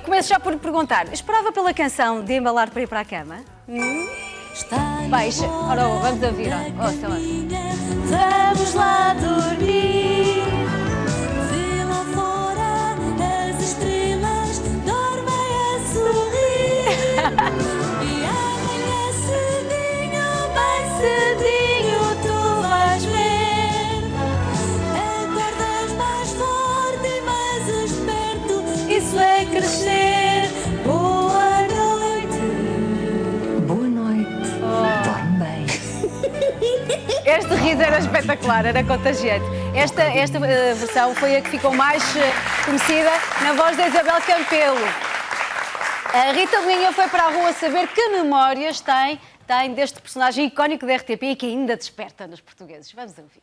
começo já por perguntar. Esperava pela canção de Embalar para ir para a cama? Baixa. Ora, vamos ouvir. Ouça lá. Vamos lá dormir. Vê lá fora as estrelas dormem a sorrir. E amanhã cedinho, bem cedinho, tu vais ver. Acordas mais forte e mais esperto. Isso é crescer. Boa noite. Boa noite. Dorme bem. Este riso era espetacular, era contagiante. Esta versão foi a que ficou mais conhecida na voz da Isabel Campelo. A Rita Bolinha foi para a rua saber que memórias tem deste personagem icónico da RTP e que ainda desperta nos portugueses. Vamos ouvir.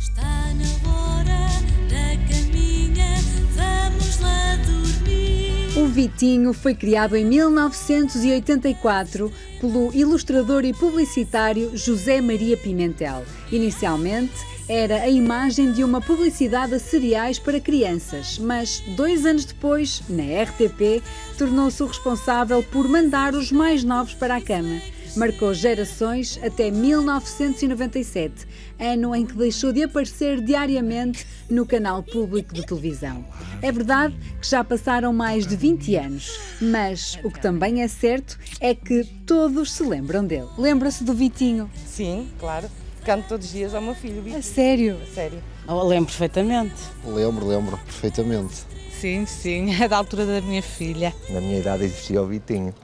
Está na hora da caminha, vamos lá dormir. O Vitinho foi criado em 1984 pelo ilustrador e publicitário José Maria Pimentel. Inicialmente, era a imagem de uma publicidade a cereais para crianças, mas 2 anos depois, na RTP, tornou-se o responsável por mandar os mais novos para a cama. Marcou gerações até 1997, ano em que deixou de aparecer diariamente no canal público de televisão. É verdade que já passaram mais de 20 anos, mas o que também é certo é que todos se lembram dele. Lembra-se do Vitinho? Sim, claro. Canto todos os dias ao meu filho. A sério? A sério. Eu lembro perfeitamente. Lembro perfeitamente. Sim, sim, é da altura da minha filha. Na minha idade existia o Vitinho.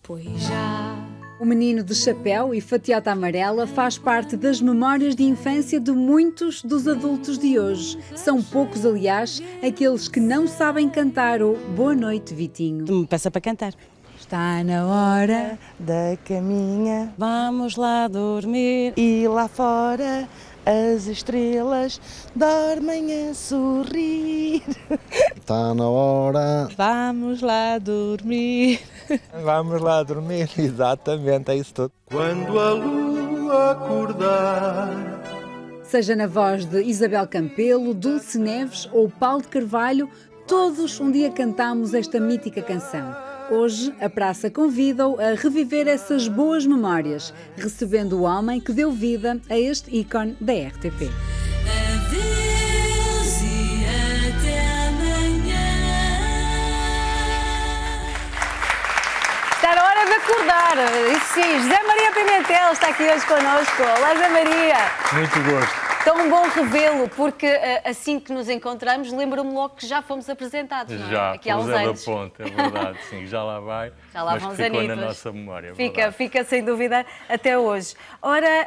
Pois já. O menino de chapéu e fatiota amarela faz parte das memórias de infância de muitos dos adultos de hoje. São poucos, aliás, aqueles que não sabem cantar o Boa Noite, Vitinho. Me peça para cantar. Está na hora. Da caminha Vamos lá dormir. e lá fora as estrelas dormem a sorrir. Está na hora. Vamos lá dormir. Vamos lá dormir. Exatamente, é isso tudo. Quando a lua acordar. Seja na voz de Isabel Campelo, Dulce Neves ou Paulo de Carvalho, todos um dia cantamos esta mítica canção. Hoje, a Praça convida-o a reviver essas boas memórias, recebendo o homem que deu vida a este ícone da RTP. Adeus e até amanhã. Está na hora de acordar. Isso sim, José Maria Pimentel está aqui hoje connosco. Olá, José Maria. Muito gosto. Tão bom revê-lo, porque assim que nos encontramos, lembro-me logo que já fomos apresentados, não é? Já, Aqui há uns José da anos. Ponte, é verdade, sim, já lá vai, Já lá mas vão uns ficou na anitos. nossa memória. é Fica, verdade. fica sem dúvida até hoje. Ora,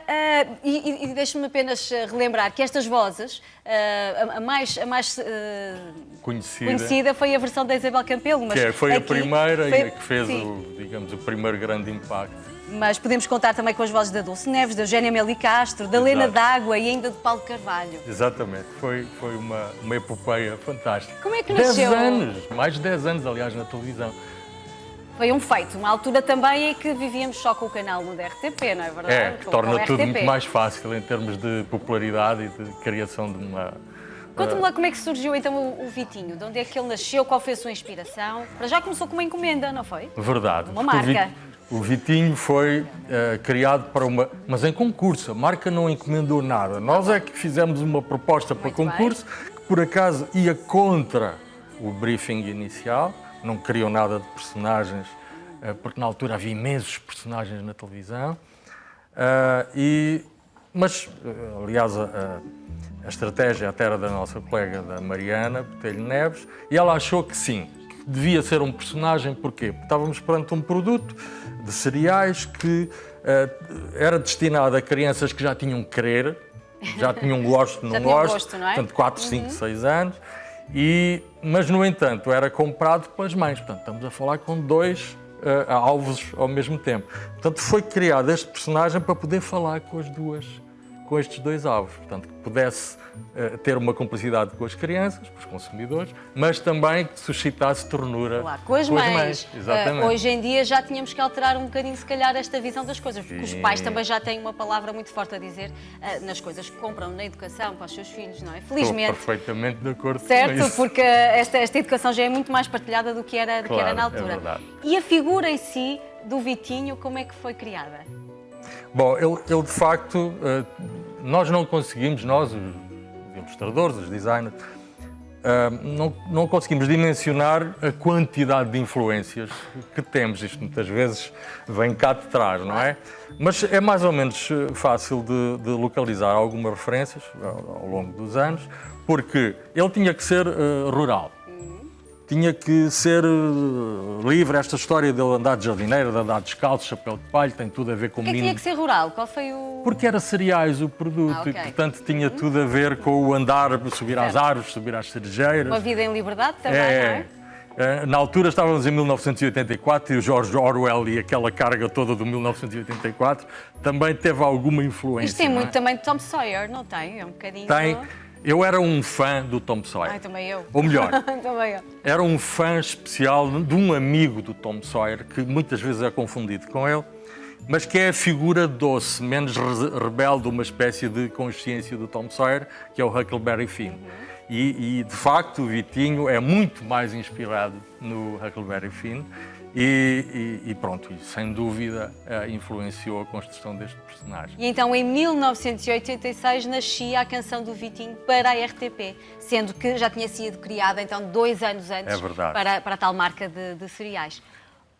e deixe-me apenas relembrar que estas vozes, a mais conhecida foi a versão da Isabel Campelo. Mas Foi a aqui primeira foi- e a que fez sim. o primeiro grande impacto. Mas podemos contar também com as vozes da Dulce Neves, da Eugénia Meli Castro, da Lena Exato. D'Água e ainda de Paulo Carvalho. Exatamente, foi uma epopeia fantástica. Como é que 10 nasceu? anos, mais de 10 anos, aliás, na televisão. Foi um feito, uma altura também em que vivíamos só com o canal no da RTP, não é verdade? É, que Com torna a tudo RTP. muito mais fácil em termos de popularidade e de criação de uma... Conta-me lá como é que surgiu então o Vitinho, de onde é que ele nasceu, qual foi a sua inspiração? Para já começou com uma encomenda, não foi? Verdade. Uma porque marca. O Vitinho foi criado para uma... Mas em concurso, a marca não encomendou nada. Nós é que fizemos uma proposta para Muito concurso que por acaso ia contra o briefing inicial. Não queriam nada de personagens, porque na altura havia imensos personagens na televisão. Mas, aliás, a estratégia até era da nossa colega, da Mariana Botelho Neves, e ela achou que sim, que devia ser um personagem. Porquê? Porque estávamos perante um produto de cereais que era destinado a crianças que já tinham querer, já tinham gosto, Já não tinham gosto, gosto, não é? portanto 4, 5, 6 anos, mas no entanto era comprado pelas mães, portanto estamos a falar com 2 alvos ao mesmo tempo. Portanto foi criado este personagem para poder falar com com estes dois alvos. Portanto, que pudesse ter uma cumplicidade com as crianças, com os consumidores, mas também que suscitasse ternura Claro, com as mães. Exatamente. Hoje em dia já tínhamos que alterar um bocadinho, se calhar, esta visão das coisas, porque os pais também já têm uma palavra muito forte a dizer nas coisas que compram na educação para os seus filhos, não é? Felizmente. Estou perfeitamente de acordo com Certo, isso. porque esta educação já é muito mais partilhada do que era Claro, na é altura. verdade. E a figura em si do Vitinho, como é que foi criada? Bom, ele de facto, nós não conseguimos, nós, os ilustradores, os designers, não conseguimos dimensionar a quantidade de influências que temos. Isto muitas vezes vem cá de trás, não é? Mas é mais ou menos fácil de localizar algumas referências ao longo dos anos, porque ele tinha que ser rural. Tinha que ser livre. Esta história dele andar de jardineiro, de andar descalço, chapéu de palho, tem tudo a ver com o Porquê menino. tinha que ser rural? Qual foi o... Porque era cereais o produto ok. e, portanto, tinha tudo a ver com o andar, subir às árvores, subir às cerejeiras. Uma vida em liberdade também, não é? Na altura estávamos em 1984 e o George Orwell e aquela carga toda do 1984 também teve alguma influência. Isto tem não é? muito também de Tom Sawyer, não tem? É um bocadinho... Tem. Eu era um fã do Tom Sawyer. Ai, também eu. Ou melhor, Também eu. era um fã especial de um amigo do Tom Sawyer, que muitas vezes é confundido com ele, mas que é a figura doce, menos rebelde, uma espécie de consciência do Tom Sawyer, que é o Huckleberry Finn. E, de facto, o Vitinho é muito mais inspirado no Huckleberry Finn e pronto, e sem dúvida influenciou a construção deste personagem. E então, em 1986, nascia a canção do Vitinho para a RTP, sendo que já tinha sido criada, então, 2 anos antes É verdade. para a tal marca de cereais.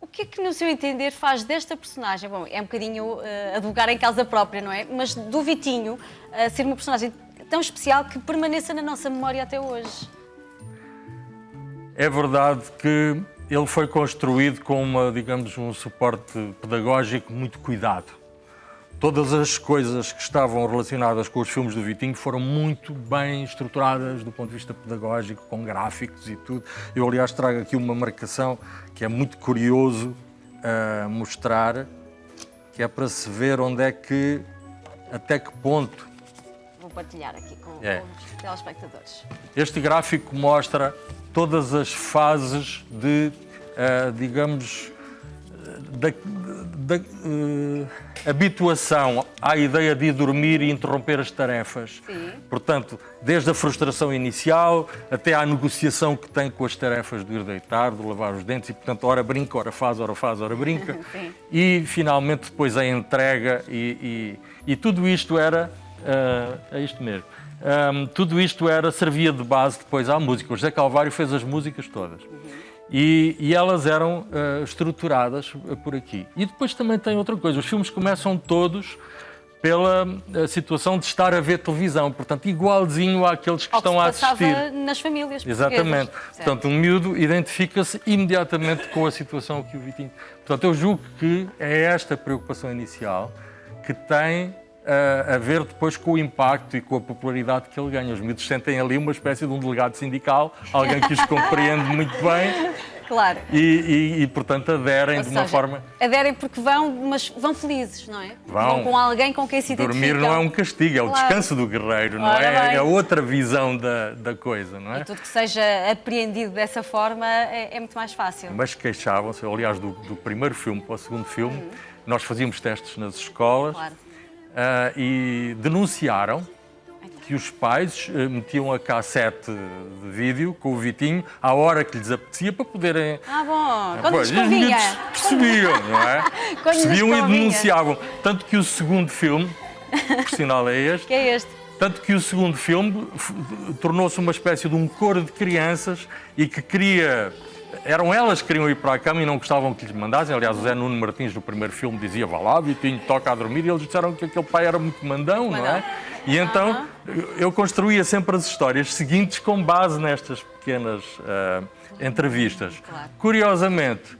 O que é que, no seu entender, faz desta personagem? Bom, é um bocadinho advogar em causa própria, não é? Mas do Vitinho ser uma personagem tão especial que permaneça na nossa memória até hoje. É verdade que ele foi construído com um suporte pedagógico muito cuidado. Todas as coisas que estavam relacionadas com os filmes do Vitinho foram muito bem estruturadas do ponto de vista pedagógico, com gráficos e tudo. Eu, aliás, trago aqui uma marcação que é muito curioso mostrar, que é para se ver até que ponto. Vou partilhar aqui com os telespectadores. Este gráfico mostra todas as fases de, habituação à ideia de ir dormir e interromper as tarefas. Sim. Portanto, desde a frustração inicial até à negociação que tem com as tarefas de ir deitar, de lavar os dentes e, portanto, ora brinca, ora faz, ora brinca. Sim. E, finalmente, depois a entrega e tudo isto era... é isto mesmo. Tudo isto servia de base depois à música. O José Calvário fez as músicas todas. E elas eram estruturadas por aqui. E depois também tem outra coisa. Os filmes começam todos pela situação de estar a ver televisão. Portanto, igualzinho àqueles que estão a assistir. Passava nas famílias portuguesas. Exatamente. Certo. Portanto, um miúdo identifica-se imediatamente com a situação que o Vitinho... Portanto, eu julgo que é esta preocupação inicial que tem a ver depois com o impacto e com a popularidade que ele ganha. Os miúdos sentem ali uma espécie de um delegado sindical, alguém que os compreende muito bem Claro. e portanto, aderem Ou de uma seja, forma... Aderem porque mas vão felizes, não é? Vão. Com alguém com quem se identificam. Dormir não é um castigo, é o Claro. descanso do guerreiro, não Ora é? bem. É outra visão da coisa, não é? E tudo que seja apreendido dessa forma é muito mais fácil. Mas queixavam-se, aliás, do primeiro filme para o segundo filme, nós fazíamos testes nas escolas. Claro. E denunciaram que os pais metiam a cassete de vídeo com o Vitinho à hora que lhes apetecia para poderem... Bom. Quando Pois, lhes os convinha. miúdos percebiam, não é? Quando lhes Percebiam e convinha. denunciavam. Tanto que o segundo filme, por sinal é este, Que é este? tanto que o segundo filme tornou-se uma espécie de um coro de crianças e que queria... Eram elas que queriam ir para a cama e não gostavam que lhes mandassem. Aliás, o Zé Nuno Martins, no primeiro filme, dizia: vá lá, Vitinho, toca a dormir. E eles disseram que aquele pai era muito mandão, não é? E então eu construía sempre as histórias seguintes com base nestas pequenas entrevistas. Claro. Curiosamente,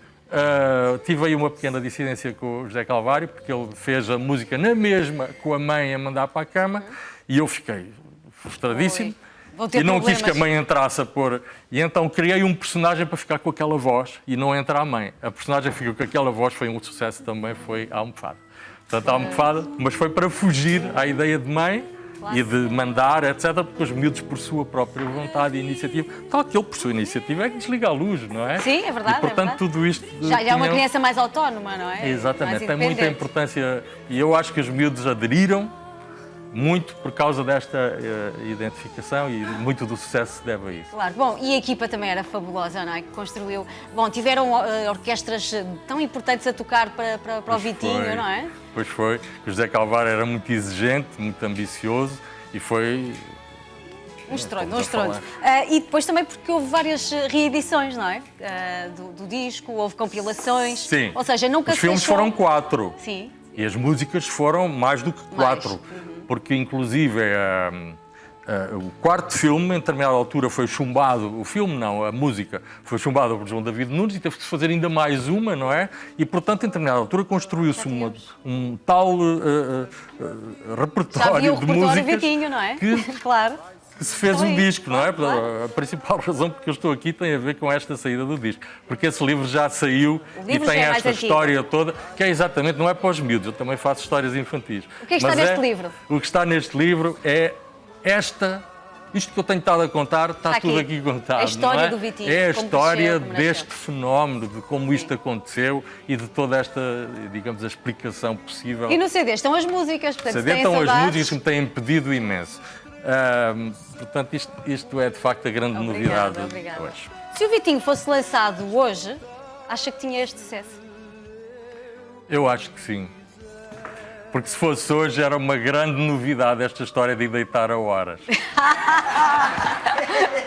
tive aí uma pequena dissidência com o José Calvário, porque ele fez a música na mesma com a mãe a mandar para a cama e eu fiquei frustradíssimo. Vão ter E não quis problemas. que a mãe entrasse a pôr. E então criei um personagem para ficar com aquela voz e não entra a mãe. A personagem que ficou com aquela voz foi um sucesso também, foi a almofada. Portanto, a almofada, mas foi para fugir à ideia de mãe e de mandar, etc., porque os miúdos, por sua própria vontade e iniciativa, tal que ele, por sua iniciativa, é que desliga a luz, não é? Sim, é verdade. E, portanto, é verdade. tudo isto... Já é uma tinha- criança mais autónoma, não é? Exatamente, Mais tem muita independente. importância e eu acho que os miúdos aderiram muito por causa desta identificação e muito do sucesso se deve a isso. Claro, bom, e a equipa também era fabulosa, não é? Que construiu. Bom, tiveram orquestras tão importantes a tocar para o Pois Vitinho, foi, não é? Pois foi. O José Calvar era muito exigente, muito ambicioso e foi... Um estrondo, Estamos um a estrondo. E depois também porque houve várias reedições, não é? Do disco, houve compilações. Sim. Ou seja, nunca Os se filmes deixou... foram 4 Sim. e as músicas foram mais do que 4. Porque, inclusive, o quarto filme, em determinada altura, foi chumbado. O filme não, a música foi chumbada por João David Nunes e teve que se fazer ainda mais uma, não é? E, portanto, em determinada altura, construiu-se um tal Já repertório havia o de repertório músicas Vitinho, não é? que Claro. que se fez Então é um isso, disco, não é? claro. A principal razão porque eu estou aqui tem a ver com esta saída do disco. Porque esse livro já saiu O e livro tem já é mais esta antigo. história toda, que é exatamente, não é para os miúdos, eu também faço histórias infantis. O que é que está Mas neste livro? O que está neste livro é isto que eu tenho estado a contar, está Está tudo aqui. aqui contado. A história não é? do Vitinho, É a como história cresceu, como nasceu. deste fenómeno, de como isto aconteceu e de toda esta, digamos, a explicação possível. E no CD estão as músicas, portanto, se CD têm estão as saudades... músicas que me têm pedido imenso. Portanto, isto é de facto a grande novidade Obrigada. hoje. Se o Vitinho fosse lançado hoje, acha que tinha este sucesso? Eu acho que sim. Porque se fosse hoje era uma grande novidade esta história de deitar a horas.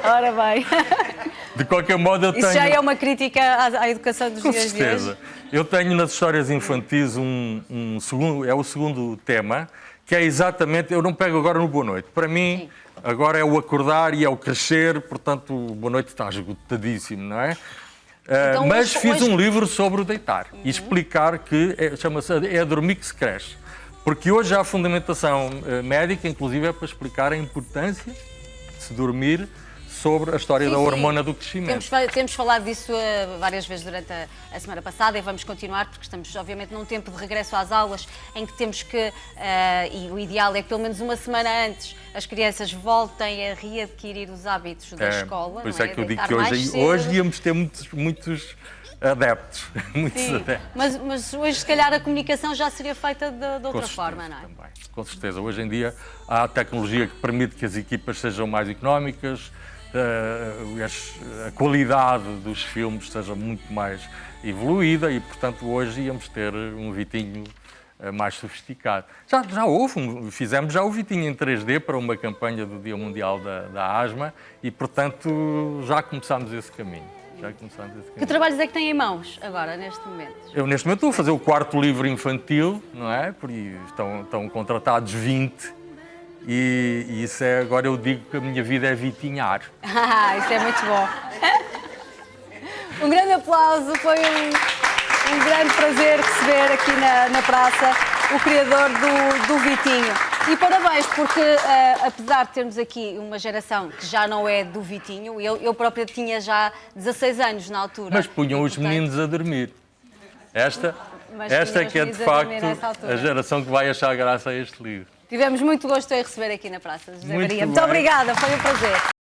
Ora bem, De qualquer modo, eu isso tenho... já é uma crítica à educação dos Com dias de certeza. hoje. Eu tenho nas histórias infantis um segundo, é o segundo tema, que é exatamente, eu não pego agora no Boa Noite. Para mim, agora é o acordar e é o crescer, portanto, o Boa Noite está esgotadíssimo, não é? Então, Mas hoje- fiz hoje- um livro sobre o deitar e explicar que chama-se É a dormir que se cresce. Porque hoje há a fundamentação médica, inclusive, é para explicar a importância de se dormir sobre a história Sim, da sim. hormona do crescimento. Temos falado disso várias vezes durante a semana passada e vamos continuar porque estamos, obviamente, num tempo de regresso às aulas em que temos que, e o ideal é que pelo menos uma semana antes as crianças voltem a readquirir os hábitos da escola. Por isso não é que eu digo Deitar que mais hoje, cedo. hoje íamos ter muitos adeptos. Muitos Sim, adeptos. mas hoje, se calhar, a comunicação já seria feita de outra Com certeza, forma, não é? também. Com certeza. Hoje em dia há tecnologia que permite que as equipas sejam mais económicas, a qualidade dos filmes seja muito mais evoluída e, portanto, hoje íamos ter um Vitinho mais sofisticado. Já houve, fizemos já o Vitinho em 3D para uma campanha do Dia Mundial da Asma e, portanto, já começámos esse caminho. Que trabalhos é que tem em mãos agora, neste momento? Eu, neste momento, estou a fazer o 4º livro infantil, não é? Porque estão contratados 20 e isso é, agora eu digo que a minha vida é vitinhar. Isso é muito bom. Um grande aplauso, foi um grande prazer receber aqui na praça o criador do Vitinho. E parabéns, porque apesar de termos aqui uma geração que já não é do Vitinho, eu própria tinha já 16 anos na altura. Mas punham E, os portanto, meninos a dormir. Esta Mas é punham os que é de meninos a dormir facto nessa altura. a geração que vai achar graça a este livro. Tivemos muito gosto em receber aqui na praça, José Muito Maria. Muito bem. obrigada, foi um prazer.